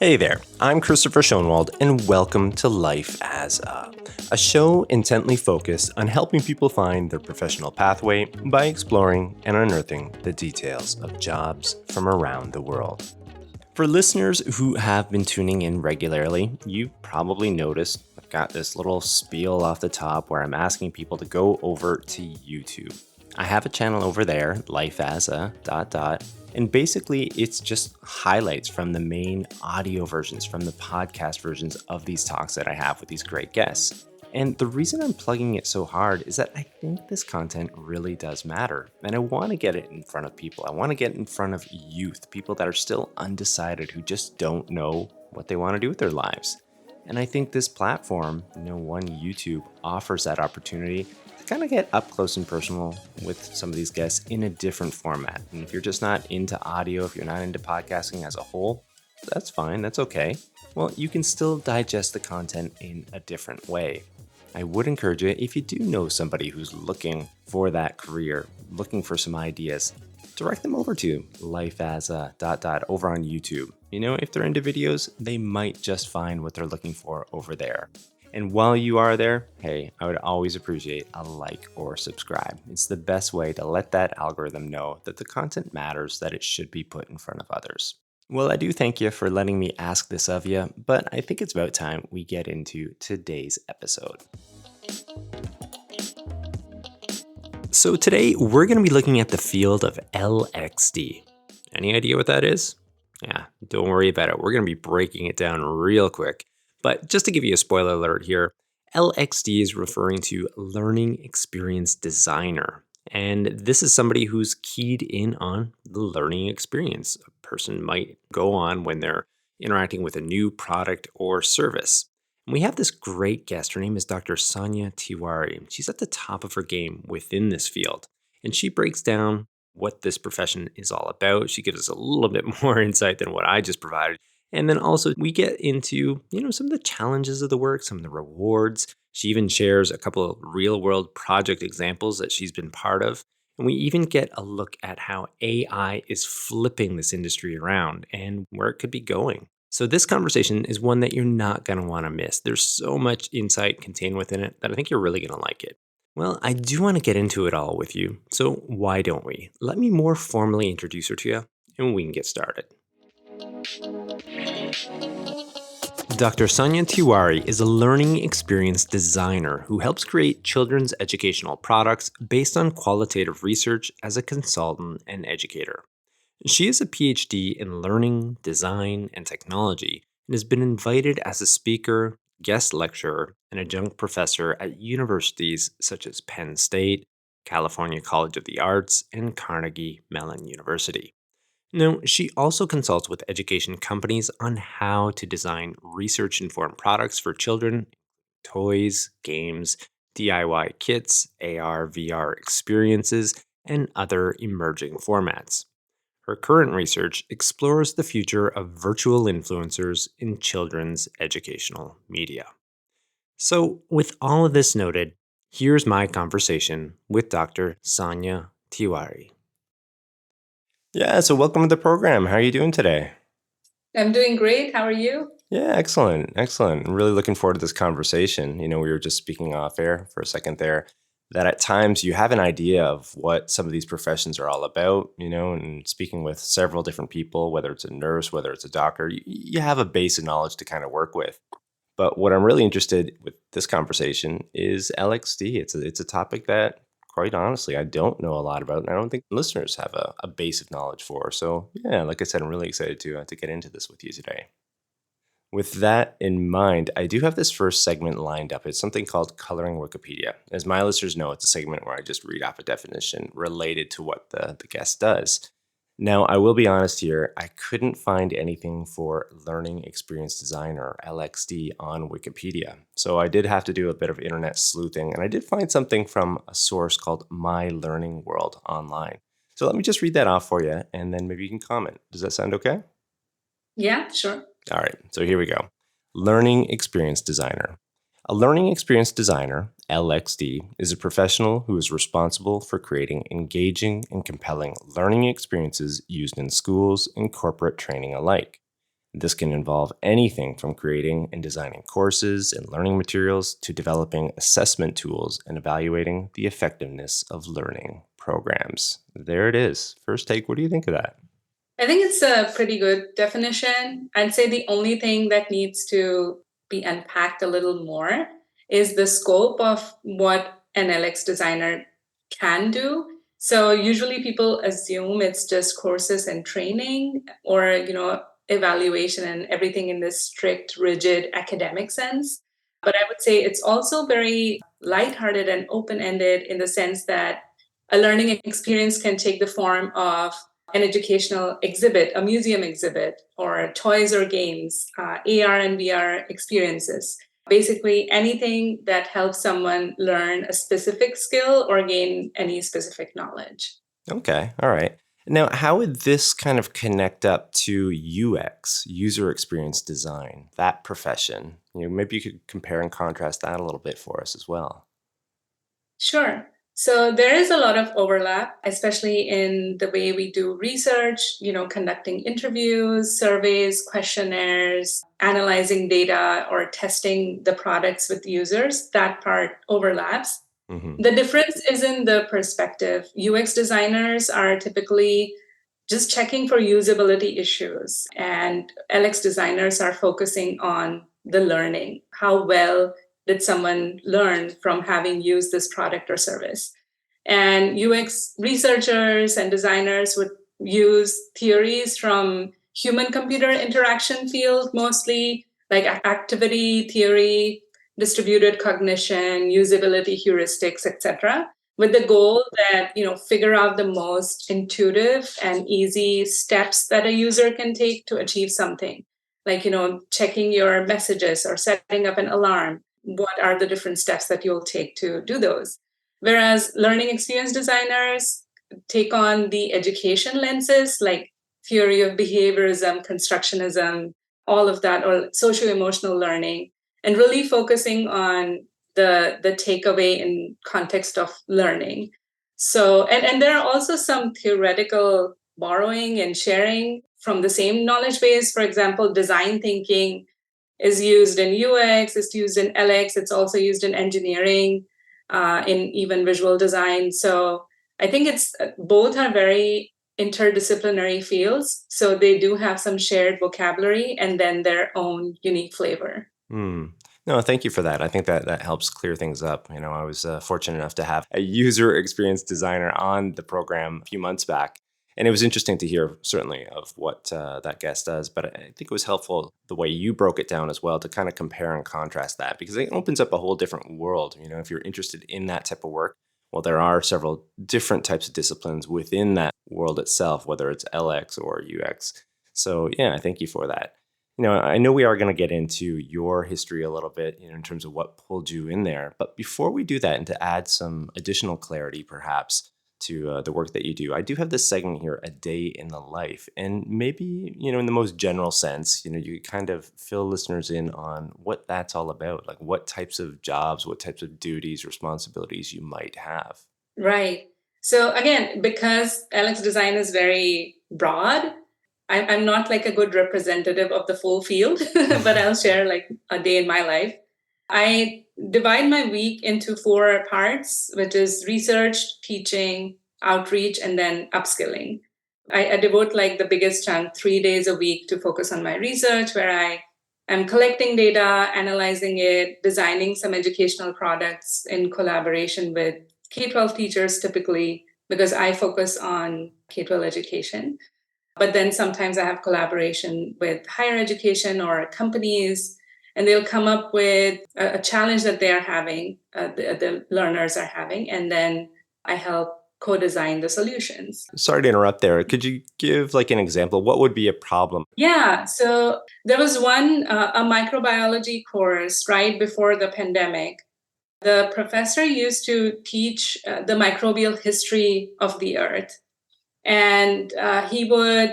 Hey there, I'm Christopher Schoenwald, and welcome to Life as a show intently focused on helping people find their professional pathway by exploring and unearthing the details of jobs from around the world. For listeners who have been tuning in regularly, you've probably noticed I've got this little spiel off the top where I'm asking people to go over to YouTube. I have a channel over there, Life as a ... And basically, it's just highlights from the main audio versions, from the podcast versions of these talks that I have with these great guests. And the reason I'm plugging it so hard is that I think this content really does matter. And I want to get it in front of people. I want to get it in front of youth, people that are still undecided, who just don't know what they want to do with their lives. And I think this platform, one YouTube, offers that opportunity to kind of get up close and personal with some of these guests in a different format. And if you're just not into audio, if you're not into podcasting as a whole, that's fine, that's okay. Well, you can still digest the content in a different way. I would encourage you, if you do know somebody who's looking for that career, looking for some ideas, direct them over to Life as a ... over on YouTube. If they're into videos, they might just find what they're looking for over there. And while you are there, hey, I would always appreciate a like or subscribe. It's the best way to let that algorithm know that the content matters, that it should be put in front of others. Well, I do thank you for letting me ask this of you, but I think it's about time we get into today's episode. So today, we're going to be looking at the field of LXD. Any idea what that is? Yeah, don't worry about it. We're going to be breaking it down real quick. But just to give you a spoiler alert here, LXD is referring to Learning Experience Designer. And this is somebody who's keyed in on the learning experience a person might go on when they're interacting with a new product or service. And we have this great guest. Her name is Dr. Sonia Tiwari. She's at the top of her game within this field. And she breaks down what this profession is all about. She gives us a little bit more insight than what I just provided. And then also we get into, some of the challenges of the work, some of the rewards. She even shares a couple of real world project examples that she's been part of. And we even get a look at how AI is flipping this industry around and where it could be going. So this conversation is one that you're not going to want to miss. There's so much insight contained within it that I think you're really going to like it. Well, I do want to get into it all with you. So why don't we? Let me more formally introduce her to you and we can get started. Dr. Sonia Tiwari is a learning experience designer who helps create children's educational products based on qualitative research as a consultant and educator. She is a PhD in learning, design, and technology and has been invited as a speaker, guest lecturer, and adjunct professor at universities such as Penn State, California College of the Arts, and Carnegie Mellon University. Now, she also consults with education companies on how to design research-informed products for children, toys, games, DIY kits, AR, VR experiences, and other emerging formats. Her current research explores the future of virtual influencers in children's educational media. So, with all of this noted, here's my conversation with Dr. Sonia Tiwari. Yeah, so welcome to the program. How are you doing today? I'm doing great. How are you? Yeah, excellent. I'm really looking forward to this conversation. We were just speaking off air for a second there, that at times you have an idea of what some of these professions are all about, and speaking with several different people, whether it's a nurse, whether it's a doctor, you have a base of knowledge to kind of work with. But what I'm really interested with this conversation is LXD. It's a topic that, quite honestly, I don't know a lot about, and I don't think listeners have a base of knowledge for. So yeah, like I said, I'm really excited to get into this with you today. With that in mind, I do have this first segment lined up. It's something called Coloring Wikipedia. As my listeners know, it's a segment where I just read off a definition related to what the guest does. Now, I will be honest here, I couldn't find anything for Learning Experience Designer, LXD, on Wikipedia. So I did have to do a bit of internet sleuthing, and I did find something from a source called My Learning World online. So let me just read that off for you, and then maybe you can comment. Does that sound okay? Yeah, sure. All right, so here we go. Learning Experience Designer. A learning experience designer, LXD, is a professional who is responsible for creating engaging and compelling learning experiences used in schools and corporate training alike. This can involve anything from creating and designing courses and learning materials to developing assessment tools and evaluating the effectiveness of learning programs. There it is. First take, what do you think of that? I think it's a pretty good definition. I'd say the only thing that needs to be unpacked a little more is the scope of what an LX designer can do. So usually people assume it's just courses and training or, evaluation and everything in this strict, rigid academic sense. But I would say it's also very lighthearted and open-ended in the sense that a learning experience can take the form of an educational exhibit, a museum exhibit, or toys or games, AR and VR experiences. Basically, anything that helps someone learn a specific skill or gain any specific knowledge. Okay, all right. Now, how would this kind of connect up to UX, user experience design, that profession? Maybe you could compare and contrast that a little bit for us as well. Sure. So there is a lot of overlap, especially in the way we do research, conducting interviews, surveys, questionnaires, analyzing data, or testing the products with users. That part overlaps. Mm-hmm. The difference is in the perspective. UX designers are typically just checking for usability issues, and LX designers are focusing on the learning. How well did someone learn from having used this product or service? And UX researchers and designers would use theories from human computer interaction field, mostly like activity theory, distributed cognition, usability heuristics, etc., with the goal that figure out the most intuitive and easy steps that a user can take to achieve something, like checking your messages or setting up an alarm. What are the different steps that you'll take to do those? Whereas learning experience designers take on the education lenses, like theory of behaviorism, constructionism, all of that, or socio-emotional learning, and really focusing on the takeaway in context of learning. So, and there are also some theoretical borrowing and sharing from the same knowledge base. For example, design thinking is used in UX, it's used in LX, it's also used in engineering, in even visual design. So I think it's both are very interdisciplinary fields. So they do have some shared vocabulary and then their own unique flavor. No, thank you for that. I think that helps clear things up. I was fortunate enough to have a user experience designer on the program a few months back. And it was interesting to hear, certainly, of what that guest does. But I think it was helpful the way you broke it down as well to kind of compare and contrast that, because it opens up a whole different world. If you're interested in that type of work, well, there are several different types of disciplines within that world itself, whether it's LX or UX. So, yeah, thank you for that. I know we are going to get into your history a little bit, in terms of what pulled you in there. But before we do that, and to add some additional clarity, perhaps, to the work that you do, I do have this segment here, A Day in the Life. And maybe, in the most general sense, you kind of fill listeners in on what that's all about, like what types of jobs, what types of duties, responsibilities you might have. Right. So again, because LX design is very broad, I'm not like a good representative of the full field, but I'll share like a day in my life. I divide my week into 4 parts, which is research, teaching, outreach, and then upskilling. I devote like the biggest chunk, 3 days a week, to focus on my research, where I am collecting data, analyzing it, designing some educational products in collaboration with K-12 teachers typically, because I focus on K-12 education. But then sometimes I have collaboration with higher education or companies, and they'll come up with a challenge that they are having, the learners are having, and then I help co-design the solutions. Sorry to interrupt there. Could you give like an example? What would be a problem? Yeah, so there was one, a microbiology course right before the pandemic. The professor used to teach the microbial history of the earth. And he would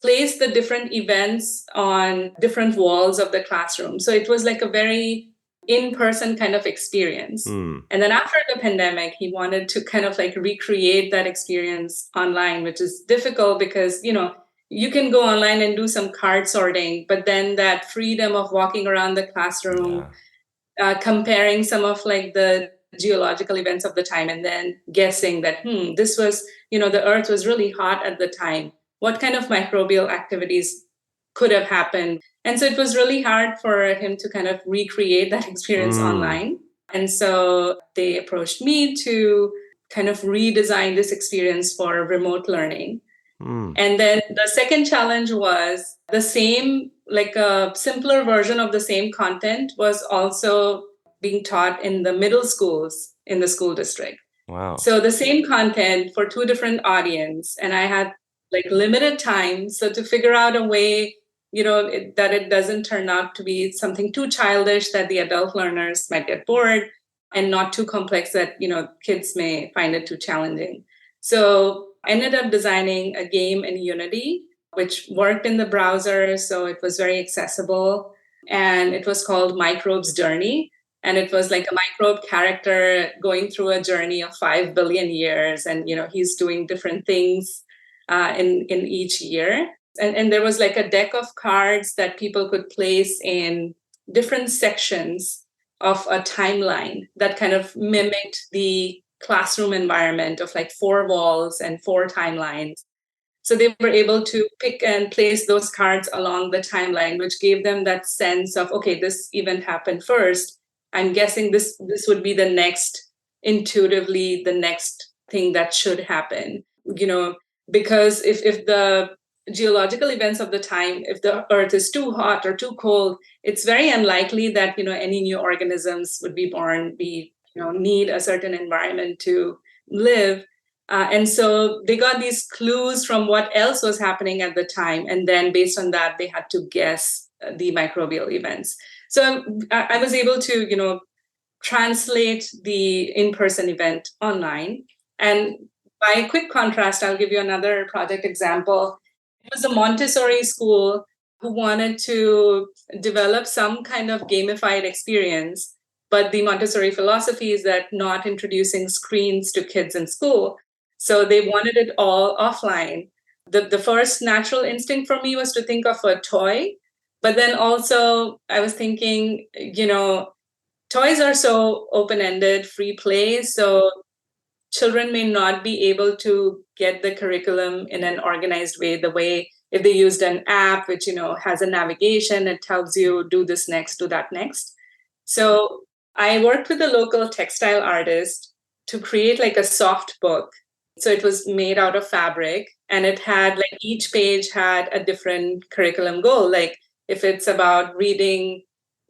place the different events on different walls of the classroom. So it was like a very in-person kind of experience. And then after the pandemic, he wanted to kind of like recreate that experience online, which is difficult because, you can go online and do some card sorting, but then that freedom of walking around the classroom, Yeah. comparing some of like the geological events of the time and then guessing that, this was, the earth was really hot at the time. What kind of microbial activities could have happened? And so it was really hard for him to kind of recreate that experience Mm. online. And so they approached me to kind of redesign this experience for remote learning. Mm. And then the second challenge was the same, like a simpler version of the same content was also being taught in the middle schools in the school district. Wow. So the same content for two different audience, and I had like limited time. So to figure out a way, that it doesn't turn out to be something too childish that the adult learners might get bored, and not too complex that, kids may find it too challenging. So I ended up designing a game in Unity, which worked in the browser. So it was very accessible. And it was called Microbe's Journey. And it was like a microbe character going through a journey of 5 billion years. And, he's doing different things in each year. And there was like a deck of cards that people could place in different sections of a timeline that kind of mimicked the classroom environment of like 4 walls and 4 timelines. So they were able to pick and place those cards along the timeline, which gave them that sense of, okay, this event happened first. I'm guessing this would be the next, intuitively, the next thing that should happen. Because if the geological events of the time, if the earth is too hot or too cold, it's very unlikely that any new organisms would be born, need a certain environment to live. And so they got these clues from what else was happening at the time. And then based on that, they had to guess the microbial events. So I was able to, translate the in-person event online. And by quick contrast, I'll give you another project example. It was a Montessori school who wanted to develop some kind of gamified experience. But the Montessori philosophy is that not introducing screens to kids in school. So they wanted it all offline. The first natural instinct for me was to think of a toy. But then also I was thinking, toys are so open-ended, free play. So children may not be able to get the curriculum in an organized way, the way if they used an app, which, has a navigation, it tells you do this next, do that next. So I worked with a local textile artist to create like a soft book. So it was made out of fabric and it had like each page had a different curriculum goal. Like if it's about reading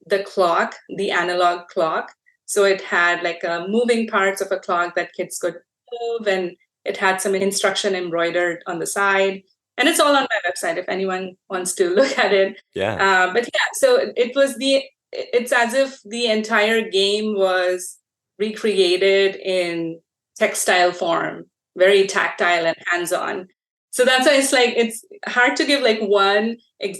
the clock, the analog clock. So it had like moving parts of a clock that kids could move, and it had some instruction embroidered on the side. And it's all on my website if anyone wants to look at it. Yeah. But yeah, so it's as if the entire game was recreated in textile form, very tactile and hands-on. So that's why it's hard to give like one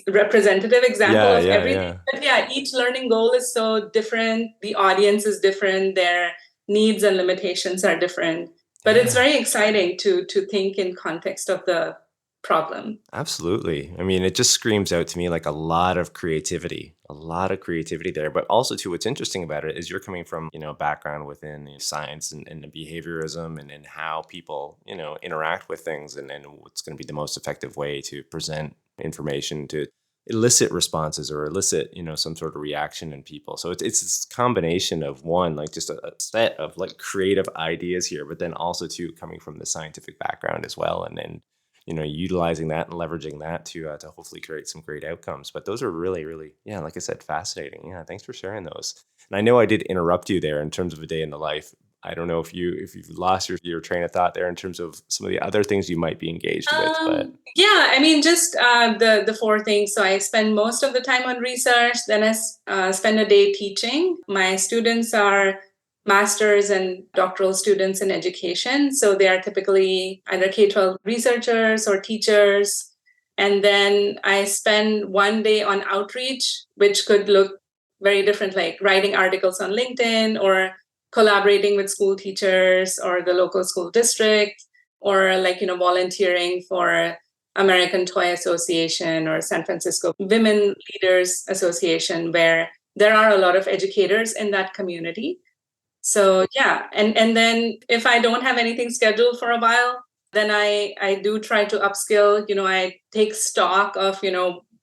representative example Yeah, of yeah, everything. yeah. But yeah, each learning goal is so different. The audience is different. Their needs and limitations are different. But it's Yeah. very exciting to think in context of the problem. Absolutely. I mean, it just screams out to me like a lot of creativity there. But also, too, what's interesting about it is you're coming from, a background within science and behaviorism and how people, interact with things and what's going to be the most effective way to present information to elicit responses or elicit, some sort of reaction in people. So it's this combination of one, like just a set of like creative ideas here, but then also, too, coming from the scientific background as well. And utilizing that and leveraging that to hopefully create some great outcomes. But those are really, really, yeah, like I said, fascinating. Yeah, thanks for sharing those. And I know I did interrupt you there in terms of a day in the life. I don't know if you've lost your train of thought there in terms of some of the other things you might be engaged with, but Yeah, I mean, just the 4 things. So I spend most of the time on research. Then I spend a day teaching. My students are master's and doctoral students in education. So they are typically either K-12 researchers or teachers. And then I spend one day on outreach, which could look very different, like writing articles on LinkedIn or collaborating with school teachers or the local school district or like, volunteering for American Toy Association or San Francisco Women Leaders Association, where there are a lot of educators in that community. So yeah, and then if I don't have anything scheduled for a while, then I do try to upskill. I take stock of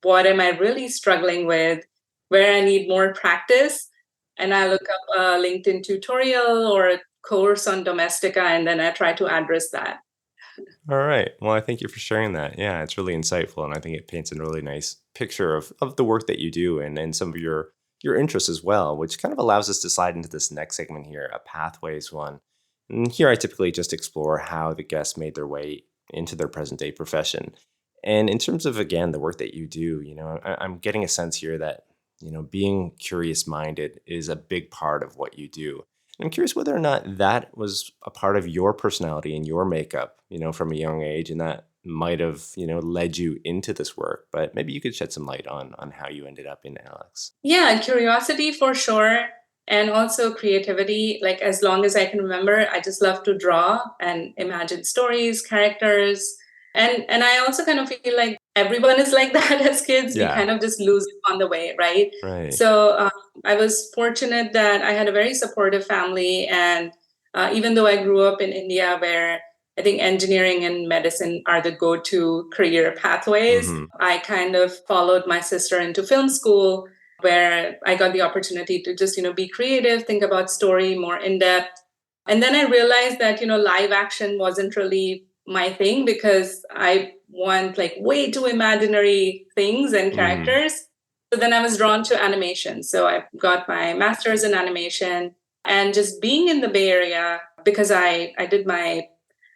what am I really struggling with, where I need more practice, and I look up a LinkedIn tutorial or a course on Domestika, and then I try to address that. All right. Well, I thank you for sharing that. Yeah, it's really insightful, and I think it paints a really nice picture of the work that you do and some of your interests as well, which kind of allows us to slide into this next segment here, a pathways one. And here I typically just explore how the guests made their way into their present day profession. And in terms of, again, the work that you do, I'm getting a sense here that, being curious minded is a big part of what you do. I'm curious whether or not that was a part of your personality and your makeup, from a young age, and that might have, led you into this work. But maybe you could shed some light on how you ended up in Alex. Yeah, curiosity for sure. And also creativity. Like, as long as I can remember, I just love to draw and imagine stories, characters. And I also kind of feel like everyone is like that as kids. We Yeah. kind of just lose it on the way, right? Right. So I was fortunate that I had a very supportive family. And even though I grew up in India, where I think engineering and medicine are the go to career pathways, Hmm. I kind of followed my sister into film school, where I got the opportunity to just, be creative, think about story more in depth. And then I realized that, live action wasn't really my thing, because I want like way too imaginary things and Hmm. characters. So then I was drawn to animation. So I got my master's in animation, and just being in the Bay Area, because I did my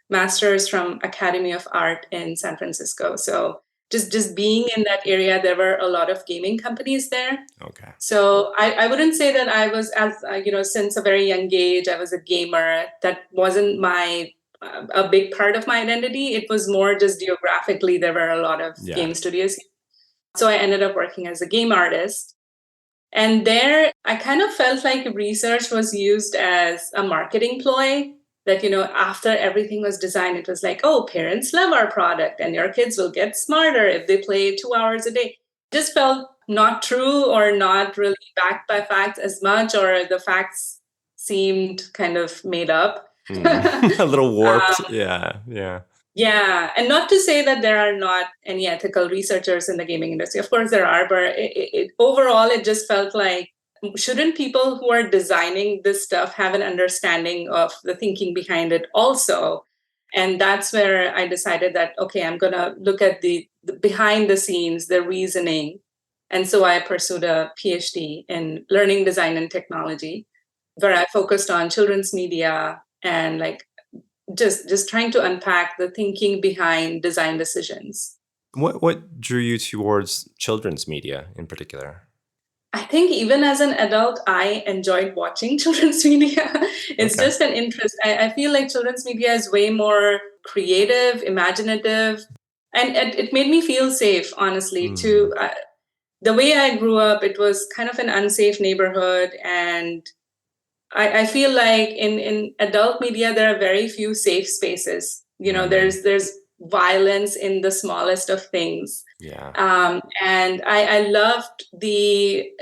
master's from Academy of Art in San Francisco. So just being in that area, there were a lot of gaming companies there. Okay. So I wouldn't say that I was, as since a very young age, I was a gamer. That wasn't my a big part of my identity. It was more just geographically, there were a lot of Yeah. game studios. So I ended up working as a game artist. And there, I kind of felt like research was used as a marketing ploy. That, after everything was designed, it was like, oh, parents love our product and your kids will get smarter if they play 2 hours a day. Just felt not true, or not really backed by facts as much, or the facts seemed kind of made up. A little warped. Yeah. Yeah. Yeah, and not to say that there are not any ethical researchers in the gaming industry. Of course, there are, but overall, it just felt like, shouldn't people who are designing this stuff have an understanding of the thinking behind it also? And that's where I decided that, okay, I'm going to look at the behind the scenes, the reasoning. And so I pursued a PhD in learning design and technology, where I focused on children's media and like just trying to unpack the thinking behind design decisions. What drew you towards children's media in particular? I think even as an adult, I enjoyed watching children's media. It's Okay. just an interest. I feel like children's media is way more creative, imaginative, and it made me feel safe, honestly. Mm. The way I grew up, it was kind of an unsafe neighborhood, and I feel like in adult media there are very few safe spaces. Mm. There's violence in the smallest of things. Yeah. And I loved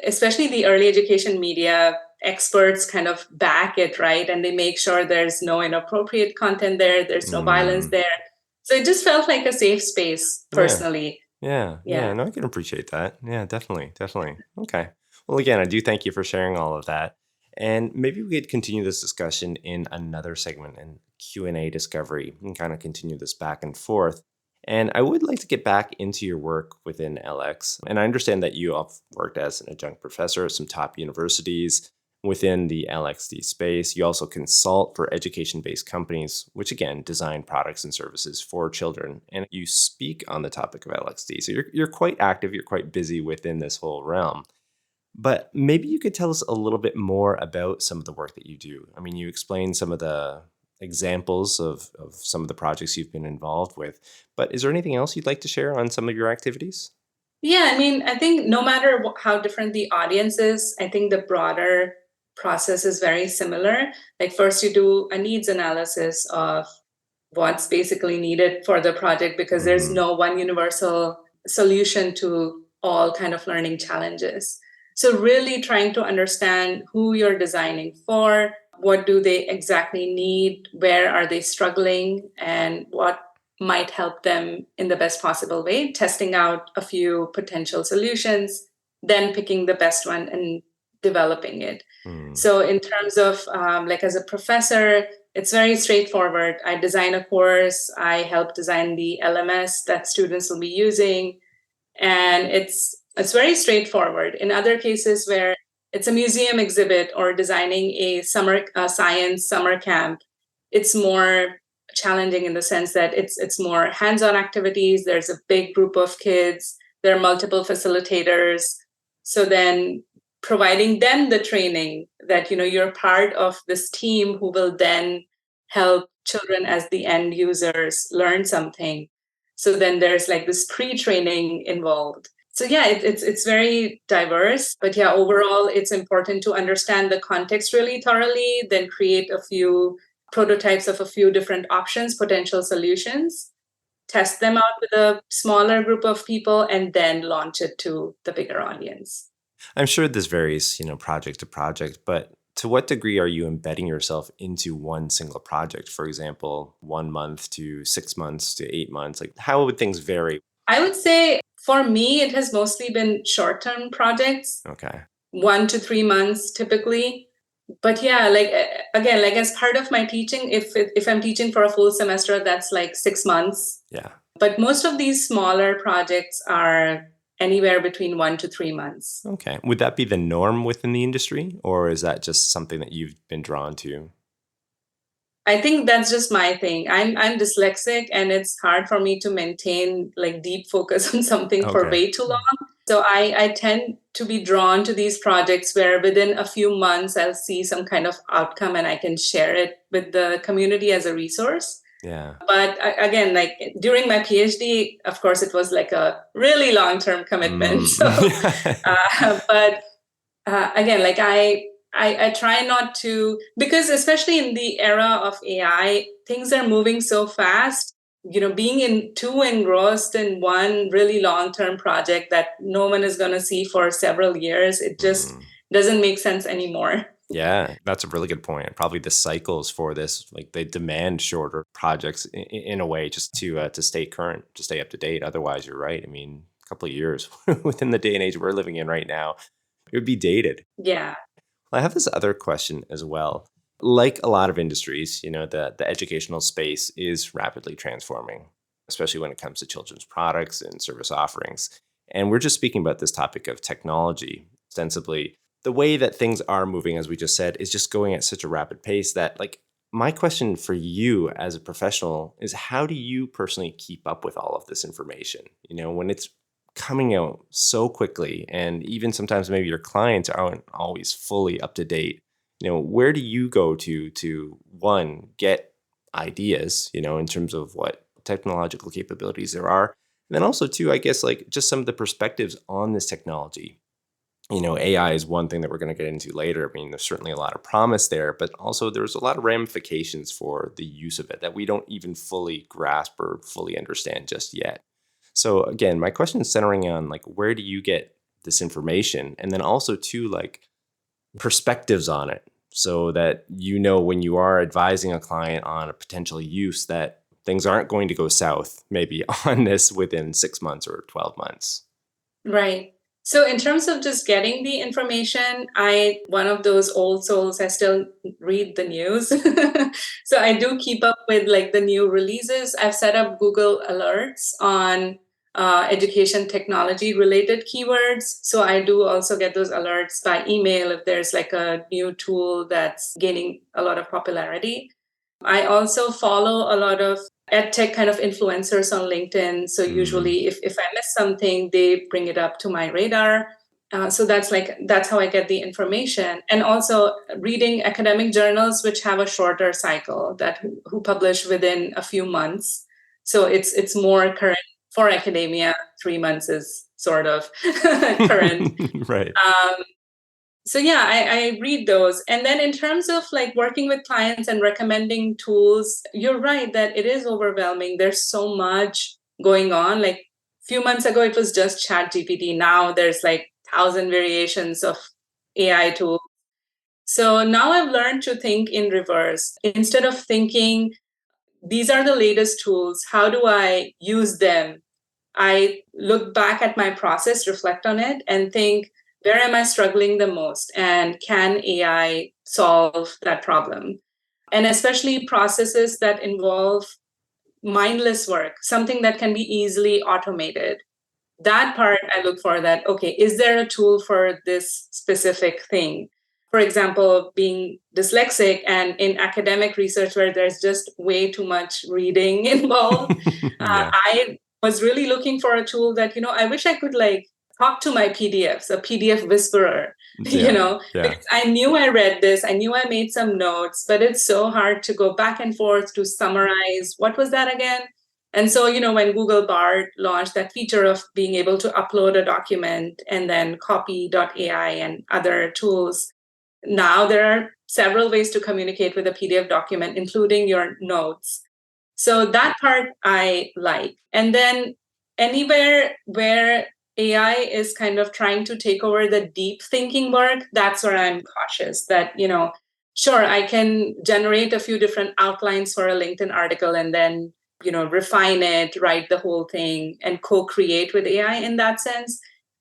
especially the early education media experts kind of back it, right? And they make sure there's no inappropriate content there, there's no violence Mm. there. So it just felt like a safe space Yeah. personally. Yeah. Yeah. Yeah. No, I can appreciate that. Yeah, definitely. Definitely. Okay. Well, again, I do thank you for sharing all of that. And maybe we could continue this discussion in another segment in Q&A discovery and kind of continue this back and forth. And I would like to get back into your work within LX. And I understand that you have worked as an adjunct professor at some top universities within the LXD space. You also consult for education based companies, which again design products and services for children. And you speak on the topic of LXD. So you're quite active, you're quite busy within this whole realm. But maybe you could tell us a little bit more about some of the work that you do. I mean, you explained some of the examples of some of the projects you've been involved with, but is there anything else you'd like to share on some of your activities? Yeah, I mean, I think no matter how different the audience is, I think the broader process is very similar. Like, first, you do a needs analysis of what's basically needed for the project, because there's no one universal solution to all kind of learning challenges. So really trying to understand who you're designing for, what do they exactly need, where are they struggling, and what might help them in the best possible way, testing out a few potential solutions, then picking the best one and developing it. So in terms of like as a professor, it's very straightforward. I design a course, I help design the LMS that students will be using, and it's very straightforward. In other cases where it's a museum exhibit or designing a science summer camp, it's more challenging in the sense that it's more hands-on activities. There's a big group of kids. There are multiple facilitators. So then providing them the training that, you're part of this team who will then help children as the end users learn something. So then there's like this pre-training involved. So yeah, it's very diverse, but yeah, overall, it's important to understand the context really thoroughly, then create a few prototypes of a few different options, potential solutions, test them out with a smaller group of people, and then launch it to the bigger audience. I'm sure this varies, project to project, but to what degree are you embedding yourself into one single project? For example, 1 month to 6 months to 8 months, like how would things vary? I would say for me, it has mostly been short-term projects. Okay. 1 to 3 months typically. But yeah, like again, like as part of my teaching, if I'm teaching for a full semester, that's like 6 months. Yeah. But most of these smaller projects are anywhere between 1 to 3 months. Okay. Would that be the norm within the industry, or is that just something that you've been drawn to? I think that's just my thing. I'm dyslexic, and it's hard for me to maintain like deep focus on something for way too long. So I tend to be drawn to these projects where within a few months I'll see some kind of outcome and I can share it with the community as a resource. Yeah. But again, like during my PhD, of course, it was like a really long-term commitment. So, but again, like I try not to, because especially in the era of AI, things are moving so fast. Being too engrossed in one really long-term project that no one is going to see for several years, it just doesn't make sense anymore. Yeah, that's a really good point. Probably the cycles for this, like they demand shorter projects in a way, just to stay current, to stay up to date. Otherwise, you're right. I mean, a couple of years within the day and age we're living in right now, it would be dated. Yeah. I have this other question as well. Like a lot of industries, the educational space is rapidly transforming, especially when it comes to children's products and service offerings. And we're just speaking about this topic of technology. Ostensibly, the way that things are moving, as we just said, is just going at such a rapid pace that, like, my question for you as a professional is, how do you personally keep up with all of this information? When it's coming out so quickly, and even sometimes maybe your clients aren't always fully up to date. Where do you go to one, get ideas, in terms of what technological capabilities there are, and then also two, I guess, like just some of the perspectives on this technology. AI is one thing that we're going to get into later. I mean, there's certainly a lot of promise there, but also there's a lot of ramifications for the use of it that we don't even fully grasp or fully understand just yet. So again, my question is centering on like, where do you get this information? And then also too, like perspectives on it, so that, when you are advising a client on a potential use, that things aren't going to go south maybe on this within 6 months or 12 months. Right. So in terms of just getting the information, one of those old souls, I still read the news. So I do keep up with like the new releases. I've set up Google alerts on education technology related keywords. So I do also get those alerts by email if there's like a new tool that's gaining a lot of popularity. I also follow a lot of EdTech kind of influencers on LinkedIn. So usually if I miss something, they bring it up to my radar. So that's how I get the information. And also reading academic journals, which have a shorter cycle, who publish within a few months. So it's more current. For academia, 3 months is sort of current. Right. So yeah, I read those. And then in terms of like working with clients and recommending tools, you're right that it is overwhelming. There's so much going on. Like a few months ago, it was just Chat GPT. Now there's like 1,000 variations of AI tools. So now I've learned to think in reverse. Instead of thinking, these are the latest tools, how do I use them? I look back at my process, reflect on it, and think, where am I struggling the most? And can AI solve that problem? And especially processes that involve mindless work, something that can be easily automated. That part I look for that, okay, is there a tool for this specific thing? For example, being dyslexic and in academic research where there's just way too much reading involved, Yeah. I was really looking for a tool that, I wish I could like talk to my PDFs, a PDF whisperer, Yeah. Yeah. because I knew I read this, I knew I made some notes, but it's so hard to go back and forth to summarize. What was that again? And so, when Google Bard launched that feature of being able to upload a document and then copy.ai and other tools, now there are several ways to communicate with a PDF document, including your notes. So that part I like. And then anywhere where AI is kind of trying to take over the deep thinking work, that's where I'm cautious that, sure, I can generate a few different outlines for a LinkedIn article and then, refine it, write the whole thing, and co-create with AI in that sense.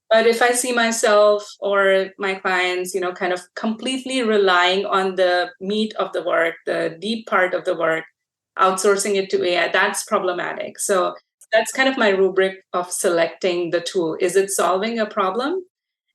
But if I see myself or my clients, kind of completely relying on the meat of the work, the deep part of the work, outsourcing it to AI, that's problematic. So that's kind of my rubric of selecting the tool. Is it solving a problem?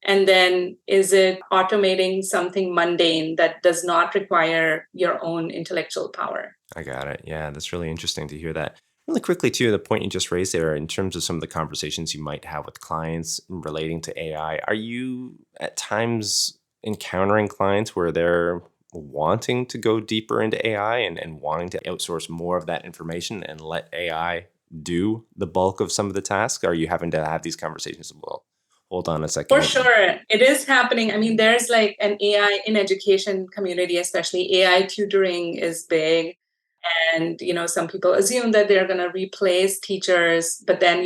And then is it automating something mundane that does not require your own intellectual power? I got it. Yeah, that's really interesting to hear that. Really quickly, too, the point you just raised there in terms of some of the conversations you might have with clients relating to AI, are you at times encountering clients where they're wanting to go deeper into AI and wanting to outsource more of that information and let AI do the bulk of some of the tasks? Are you having to have these conversations? Well, hold on a For second. sure, it is happening. I mean, there's like an AI in education community, especially AI tutoring is big. And, some people assume that they're going to replace teachers, but then,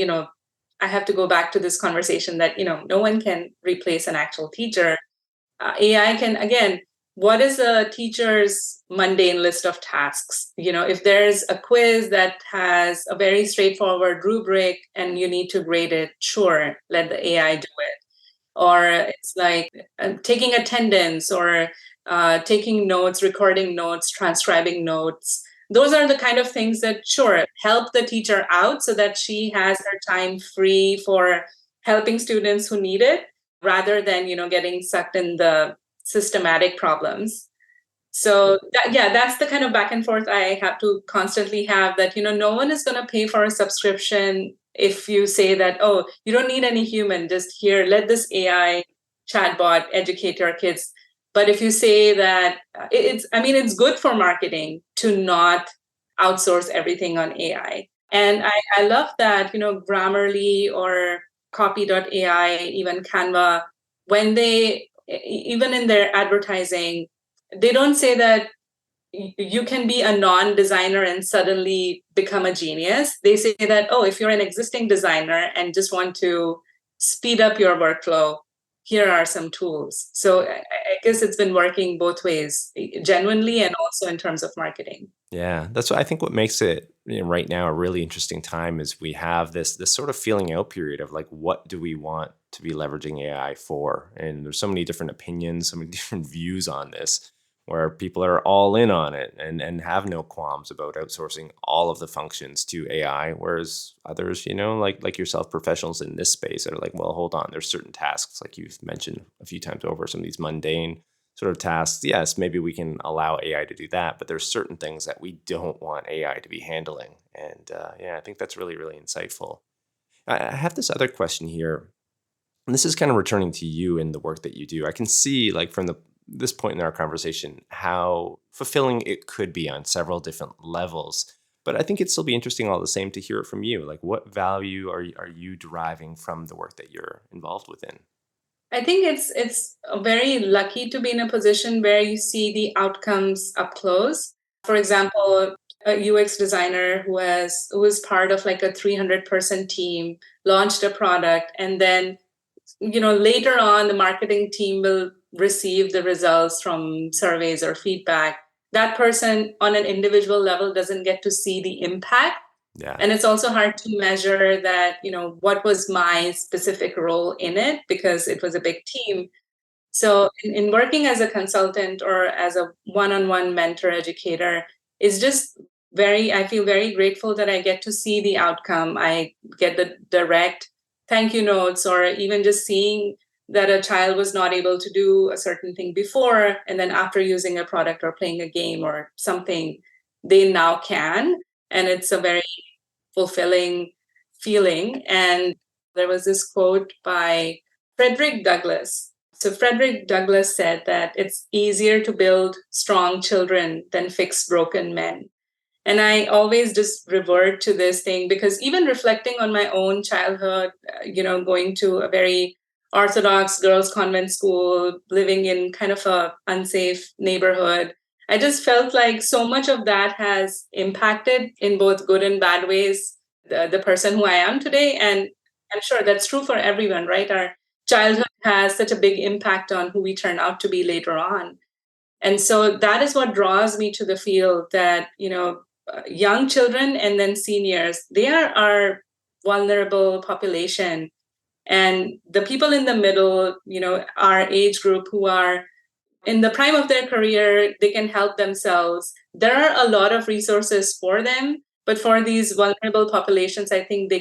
I have to go back to this conversation that, no one can replace an actual teacher. AI can, again, what is a teacher's mundane list of tasks? If there's a quiz that has a very straightforward rubric and you need to grade it, sure, let the AI do it. Or it's like taking attendance or taking notes, recording notes, transcribing notes. Those are the kind of things that, sure, help the teacher out so that she has her time free for helping students who need it rather than, getting sucked in the systematic problems. So that's the kind of back and forth I have to constantly have that, no one is going to pay for a subscription if you say that, oh, you don't need any human, just here, let this AI chatbot educate your kids. But if you say that it's good for marketing to not outsource everything on AI. And I love that, Grammarly or copy.ai, even Canva, when even in their advertising, they don't say that you can be a non-designer and suddenly become a genius. They say that, oh, if you're an existing designer and just want to speed up your workflow, here are some tools. So I guess it's been working both ways, genuinely and also in terms of marketing. Yeah, that's what I think what makes it right now a really interesting time is we have this sort of feeling out period of like, what do we want to be leveraging AI for? And there's so many different opinions, so many different views on this, where people are all in on it and have no qualms about outsourcing all of the functions to AI, whereas others, like yourself, professionals in this space are like, well, hold on, there's certain tasks like you've mentioned a few times over, some of these mundane sort of tasks, yes, maybe we can allow AI to do that, but there's certain things that we don't want AI to be handling. And yeah, I think that's really, really insightful. I have this other question here, and this is kind of returning to you in the work that you do. I can see, like, from this point in our conversation, how fulfilling it could be on several different levels. But I think it'd still be interesting all the same to hear it from you. Like, what value are you deriving from the work that you're involved within? I think it's very lucky to be in a position where you see the outcomes up close. For example, a UX designer who was part of like a 300-person team launched a product, and then later on the marketing team will receive the results from surveys or feedback. That person on an individual level doesn't get to see the impact. Yeah. And it's also hard to measure that, what was my specific role in it, because it was a big team. So in working as a consultant or as a one-on-one mentor educator, is just I feel very grateful that I get to see the outcome. I get the direct thank you notes, or even just seeing that a child was not able to do a certain thing before, and then after using a product or playing a game or something, they now can. And it's a very fulfilling feeling. And there was this quote by Frederick Douglass. So Frederick Douglass said that it's easier to build strong children than fix broken men. And I always just revert to this thing, because even reflecting on my own childhood, going to a very Orthodox girls' convent school, living in kind of a unsafe neighborhood, I just felt like so much of that has impacted in both good and bad ways the person who I am today. And I'm sure that's true for everyone, right? Our childhood has such a big impact on who we turn out to be later on. And so that is what draws me to the field, that, young children and then seniors, they are our vulnerable population. And the people in the middle, our age group, who are in the prime of their career, they can help themselves. There are a lot of resources for them, but for these vulnerable populations, I think they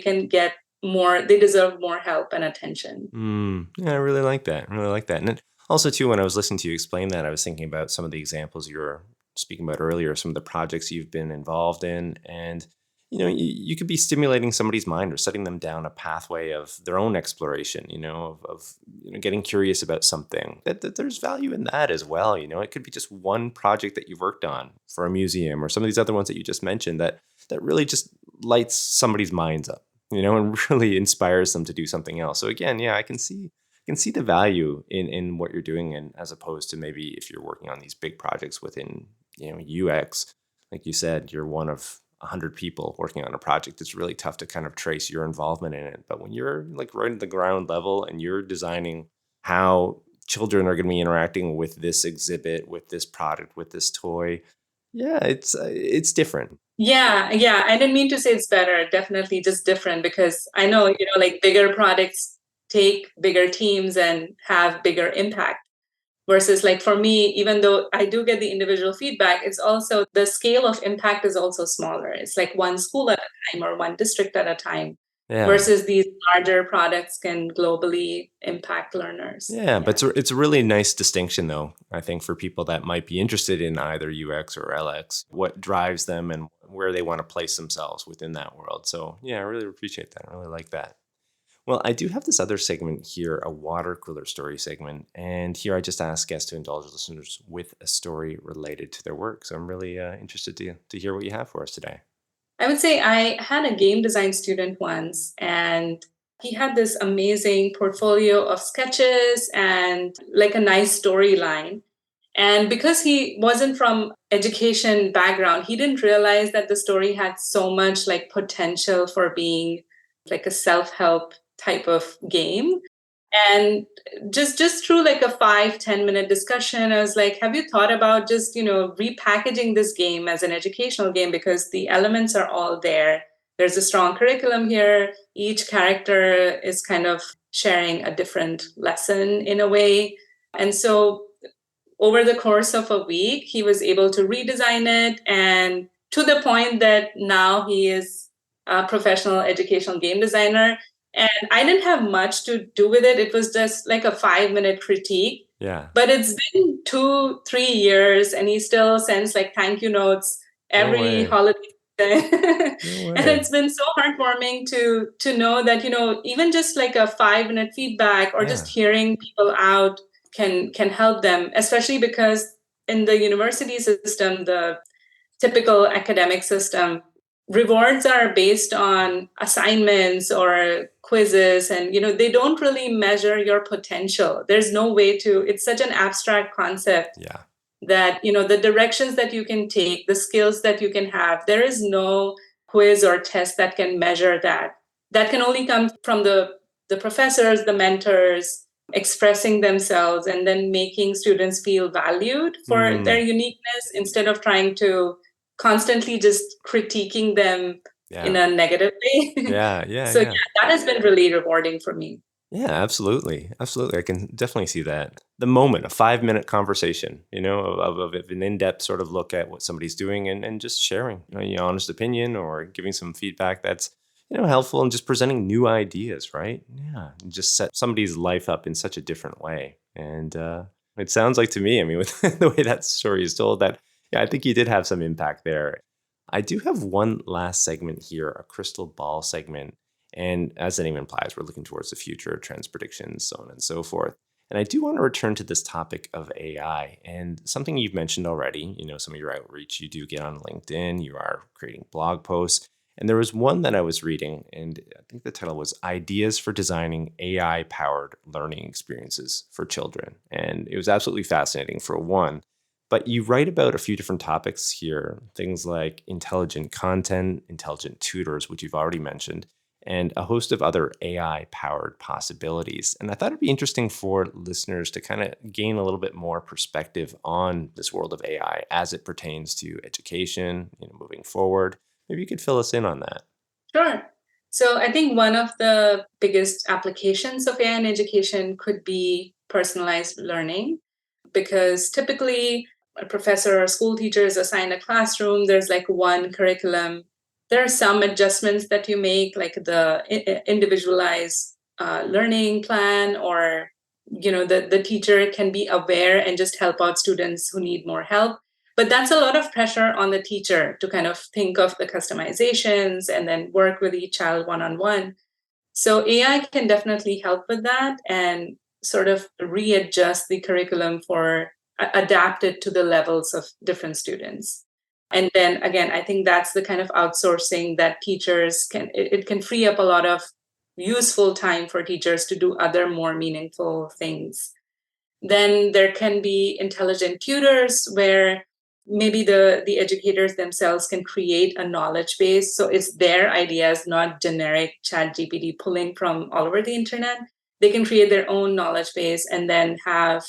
deserve more help and attention. Yeah, I really like that. I really like that. And then also, too, when I was listening to you explain that, I was thinking about some of the examples you were speaking about earlier, some of the projects you've been involved in. And, you could be stimulating somebody's mind or setting them down a pathway of their own exploration, of getting curious about something. That there's value in that as well. It could be just one project that you worked on for a museum, or some of these other ones that you just mentioned that really just lights somebody's minds up, and really inspires them to do something else. So again, yeah, I can see the value in what you're doing, and as opposed to maybe if you're working on these big projects within UX, like you said, you're one of 100 people working on a project. It's really tough to kind of trace your involvement in it. But when you're like right at the ground level and you're designing how children are going to be interacting with this exhibit, with this product, with this toy, yeah, it's different. Yeah, yeah. I didn't mean to say it's better. Definitely just different, because I know, like bigger products take bigger teams and have bigger impact. Versus like for me, even though I do get the individual feedback, it's also the scale of impact is also smaller. It's like one school at a time or one district at a time. Yeah. Versus these larger products can globally impact learners. Yeah, but it's a really nice distinction, though, I think, for people that might be interested in either UX or LX, what drives them and where they want to place themselves within that world. So, yeah, I really appreciate that. I really like that. Well, I do have this other segment here, a water cooler story segment. And here I just ask guests to indulge listeners with a story related to their work. So I'm really interested to hear what you have for us today. I would say I had a game design student once, and he had this amazing portfolio of sketches and like a nice storyline. And because he wasn't from education background, he didn't realize that the story had so much like potential for being like a self-help type of game. And just through like a 5-10 minute discussion, I was like, have you thought about just repackaging this game as an educational game, because the elements are all there. There's a strong curriculum here. Each character is kind of sharing a different lesson in a way. And so over the course of a week, he was able to redesign it, and to the point that now he is a professional educational game designer. And I didn't have much to do with it. It was just like a 5-minute critique. Yeah. But it's been 2-3 years, and he still sends like thank you notes every holiday. And it's been so heartwarming to know that, even just like a 5-minute feedback or just hearing people out can help them, especially because in the university system, the typical academic system, rewards are based on assignments or quizzes, and they don't really measure your potential. There's no way to, it's such an abstract concept Yeah. that the directions that you can take, the skills that you can have, there is no quiz or test that can measure that. That can only come from the professors, the mentors expressing themselves and then making students feel valued for their Mm, uniqueness instead of trying to constantly just critiquing them in yeah. a negative way. Yeah. Yeah. So Yeah. yeah, that has been really rewarding for me. Yeah, absolutely. Absolutely. I can definitely see that. The moment, a 5 minute conversation, of an in depth sort of look at what somebody's doing and just sharing, your honest opinion or giving some feedback that's, helpful and just presenting new ideas, right? Yeah. And just set somebody's life up in such a different way. And it sounds like to me, I mean, with the way that story is told, that, yeah, I think you did have some impact there. I do have one last segment here, a crystal ball segment. And as the name implies, we're looking towards the future, trends, predictions, so on and so forth. And I do want to return to this topic of AI and something you've mentioned already. Some of your outreach, you do get on LinkedIn, you are creating blog posts. And there was one that I was reading, and I think the title was Ideas for Designing AI Powered Learning Experiences for Children. And it was absolutely fascinating for one. But you write about a few different topics here, things like intelligent content, intelligent tutors, which you've already mentioned, and a host of other AI powered possibilities. And I thought it'd be interesting for listeners to kind of gain a little bit more perspective on this world of AI as it pertains to education, moving forward. Maybe you could fill us in on that. Sure. So I think one of the biggest applications of AI in education could be personalized learning, because typically a professor or school teacher is assigned a classroom, there's like one curriculum. There are some adjustments that you make, like the individualized learning plan, or the teacher can be aware and just help out students who need more help. But that's a lot of pressure on the teacher to kind of think of the customizations and then work with each child one on one. So AI can definitely help with that and sort of readjust the curriculum for adapt it to the levels of different students. And then again, I think that's the kind of outsourcing that teachers can, it can free up a lot of useful time for teachers to do other more meaningful things. Then there can be intelligent tutors where maybe the educators themselves can create a knowledge base. So it's their ideas, not generic chat GPT pulling from all over the internet. They can create their own knowledge base and then have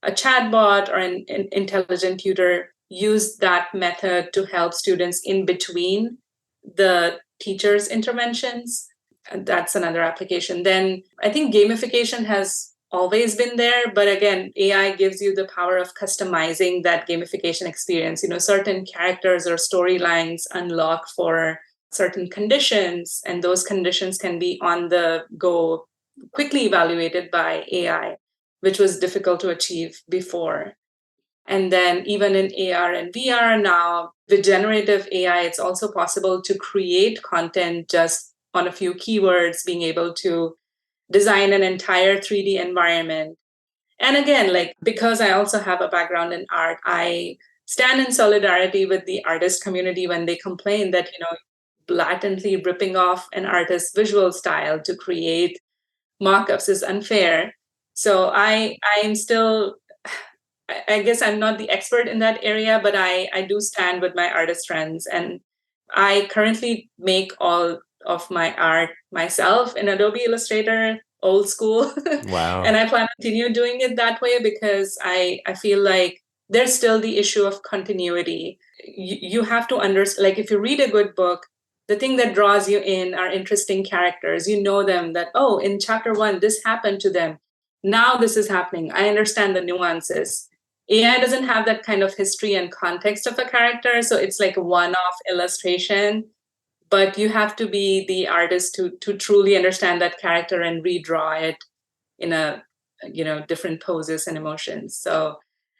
a chatbot or an intelligent tutor use that method to help students in between the teacher's interventions. And that's another application. Then I think gamification has always been there, but again, AI gives you the power of customizing that gamification experience. Certain characters or storylines unlock for certain conditions, and those conditions can be on the go, quickly evaluated by AI, which was difficult to achieve before. And then even in AR and VR now, with generative AI, it's also possible to create content just on a few keywords, being able to design an entire 3D environment. And again, like, because I also have a background in art, I stand in solidarity with the artist community when they complain that, blatantly ripping off an artist's visual style to create mock-ups is unfair. So I am still, I guess I'm not the expert in that area, but I do stand with my artist friends. And I currently make all of my art myself in Adobe Illustrator, old school. Wow. And I plan to continue doing it that way because I feel like there's still the issue of continuity. You have to understand, like, if you read a good book, the thing that draws you in are interesting characters. You know them, that, oh, in chapter one, this happened to them. Now this is happening. I understand the nuances. AI doesn't have that kind of history and context of a character. So it's like a one off illustration, but you have to be the artist to truly understand that character and redraw it in a, different poses and emotions. So,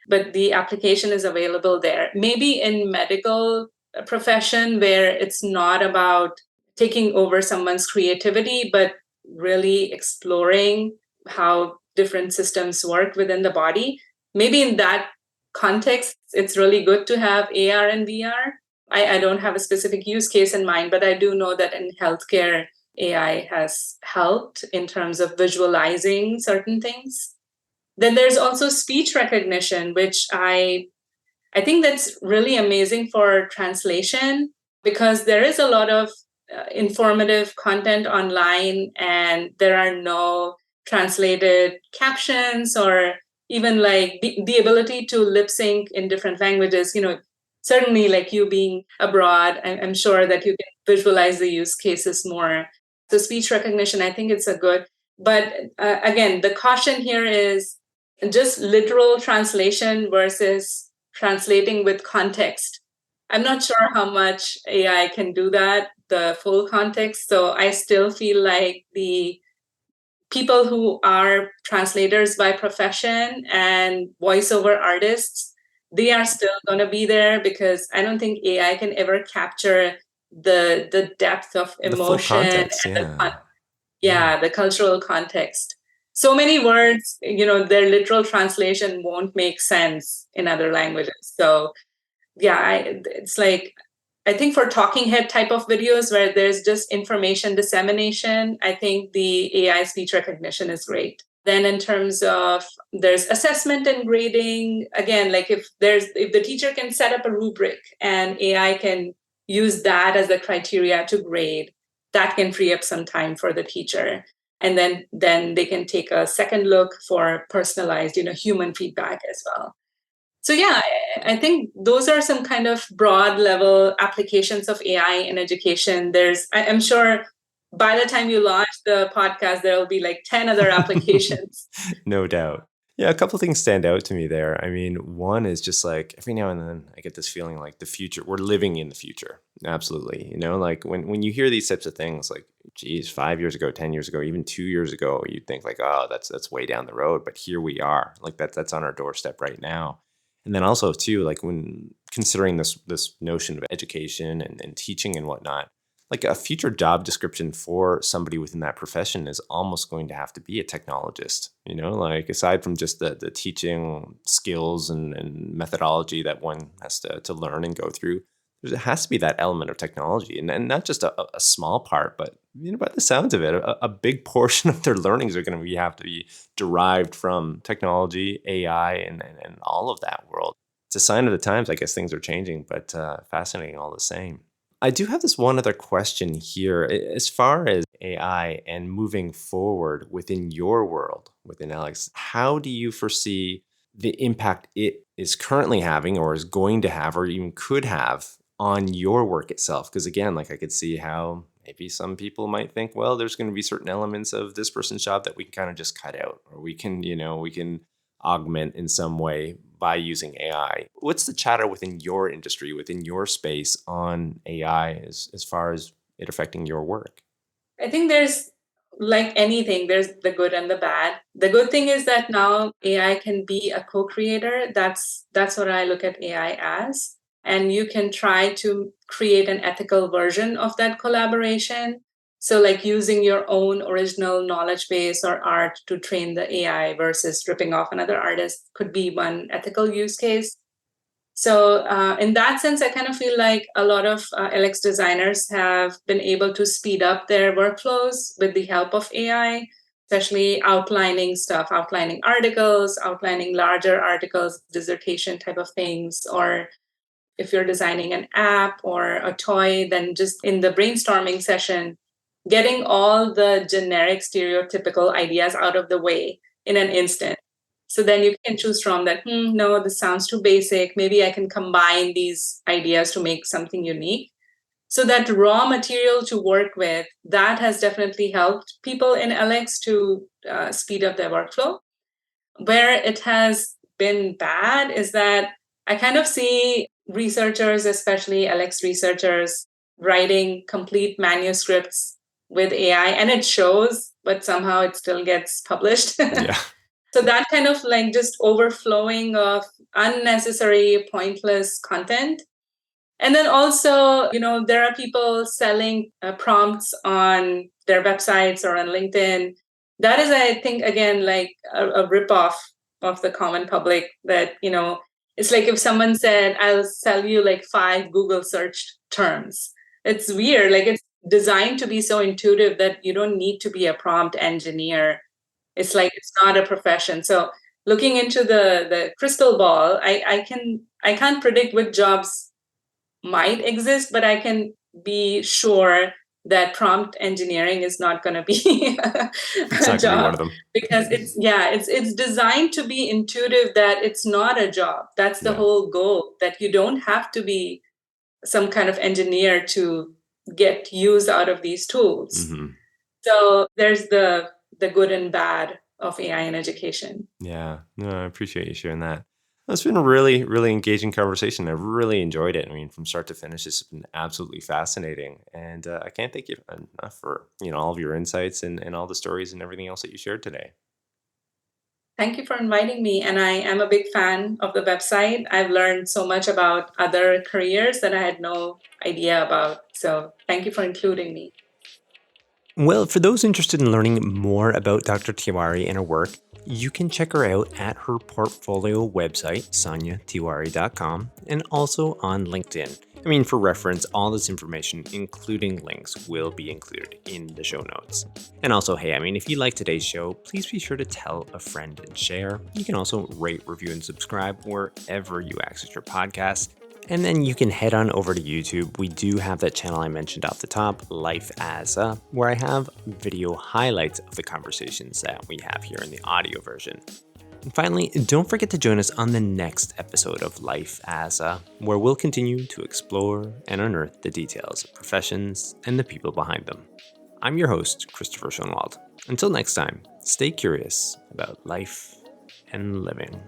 but the application is available there. Maybe in medical profession where it's not about taking over someone's creativity, but really exploring how different systems work within the body. Maybe in that context, it's really good to have AR and VR. I don't have a specific use case in mind, but I do know that in healthcare, AI has helped in terms of visualizing certain things. Then there's also speech recognition, which I think that's really amazing for translation because there is a lot of informative content online and there are no translated captions or even like the ability to lip sync in different languages. Certainly like you being abroad, I'm sure that you can visualize the use cases more. So speech recognition, I think it's a good, but again, the caution here is just literal translation versus translating with context. I'm not sure how much AI can do that, the full context. So I still feel like the people who are translators by profession and voiceover artists, they are still going to be there because I don't think AI can ever capture the depth of The full emotion context, and yeah. the cultural context. So many words, their literal translation won't make sense in other languages. So it's like, I think for talking head type of videos where there's just information dissemination, I think the AI speech recognition is great. Then in terms of there's assessment and grading, again, like if the teacher can set up a rubric and AI can use that as the criteria to grade, that can free up some time for the teacher. And then they can take a second look for personalized, human feedback as well. So yeah, I think those are some kind of broad level applications of AI in education. I'm sure by the time you launch the podcast, there will be like 10 other applications. No doubt. Yeah, a couple of things stand out to me there. I mean, one is just like every now and then I get this feeling like the future, we're living in the future. Absolutely. Like when you hear these types of things, like, geez, 5 years ago, 10 years ago, even 2 years ago, you'd think like, oh, that's way down the road. But here we are. Like that's on our doorstep right now. And then also too, like when considering this notion of education and teaching and whatnot, like a future job description for somebody within that profession is almost going to have to be a technologist, like aside from just the teaching skills and methodology that one has to learn and go through, there has to be that element of technology and not just a small part, but by the sounds of it, a big portion of their learnings are going to have to be derived from technology, AI, and all of that world. It's a sign of the times. I guess things are changing, but fascinating all the same. I do have this one other question here. As far as AI and moving forward within your world, within Alex, how do you foresee the impact it is currently having or is going to have or even could have on your work itself? Because again, like I could see how maybe some people might think, well, there's going to be certain elements of this person's job that we can kind of just cut out, or we can augment in some way by using AI. What's the chatter within your industry, within your space on AI as far as it affecting your work? I think there's like anything, there's the good and the bad. The good thing is that now AI can be a co-creator. That's what I look at AI as. And you can try to create an ethical version of that collaboration. So like using your own original knowledge base or art to train the AI versus ripping off another artist could be one ethical use case. So in that sense, I kind of feel like a lot of LX designers have been able to speed up their workflows with the help of AI, especially outlining stuff, outlining articles, outlining larger articles, dissertation type of things, or if you're designing an app or a toy, then just in the brainstorming session, getting all the generic stereotypical ideas out of the way in an instant. So then you can choose from that, no, this sounds too basic. Maybe I can combine these ideas to make something unique. So that raw material to work with, that has definitely helped people in LX to speed up their workflow. Where it has been bad is that I kind of see researchers, especially LX researchers, writing complete manuscripts with AI, and it shows, but somehow it still gets published. Yeah. So that kind of like just overflowing of unnecessary, pointless content. And then also, there are people selling prompts on their websites or on LinkedIn. That is, I think, again, like a ripoff of the common public that, It's like if someone said, I'll sell you like 5 Google search terms. It's weird. Like it's designed to be so intuitive that you don't need to be a prompt engineer. It's like it's not a profession. So looking into the crystal ball, I can't predict what jobs might exist, but I can be sure that prompt engineering is not going to be It's a not going to be one job, of them. because it's designed to be intuitive, that it's not a job. That's the Yeah. whole goal, that you don't have to be some kind of engineer to get use out of these tools. Mm-hmm. So there's the good and bad of AI in education. Yeah, no, I appreciate you sharing that. It's been a really, really engaging conversation. I've really enjoyed it. I mean, from start to finish, it's been absolutely fascinating. And I can't thank you enough for, all of your insights and all the stories and everything else that you shared today. Thank you for inviting me. And I am a big fan of the website. I've learned so much about other careers that I had no idea about. So thank you for including me. Well, for those interested in learning more about Dr. Tiwari and her work, you can check her out at her portfolio website, soniatiwari.com, and also on LinkedIn. I mean, for reference, all this information, including links, will be included in the show notes. And also, hey, if you like today's show, please be sure to tell a friend and share. You can also rate, review, and subscribe wherever you access your podcasts. And then you can head on over to YouTube. We do have that channel I mentioned off the top, Life as a, where I have video highlights of the conversations that we have here in the audio version. And finally, don't forget to join us on the next episode of Life as a, where we'll continue to explore and unearth the details of professions and the people behind them. I'm your host, Christopher Schoenwald. Until next time, stay curious about life and living.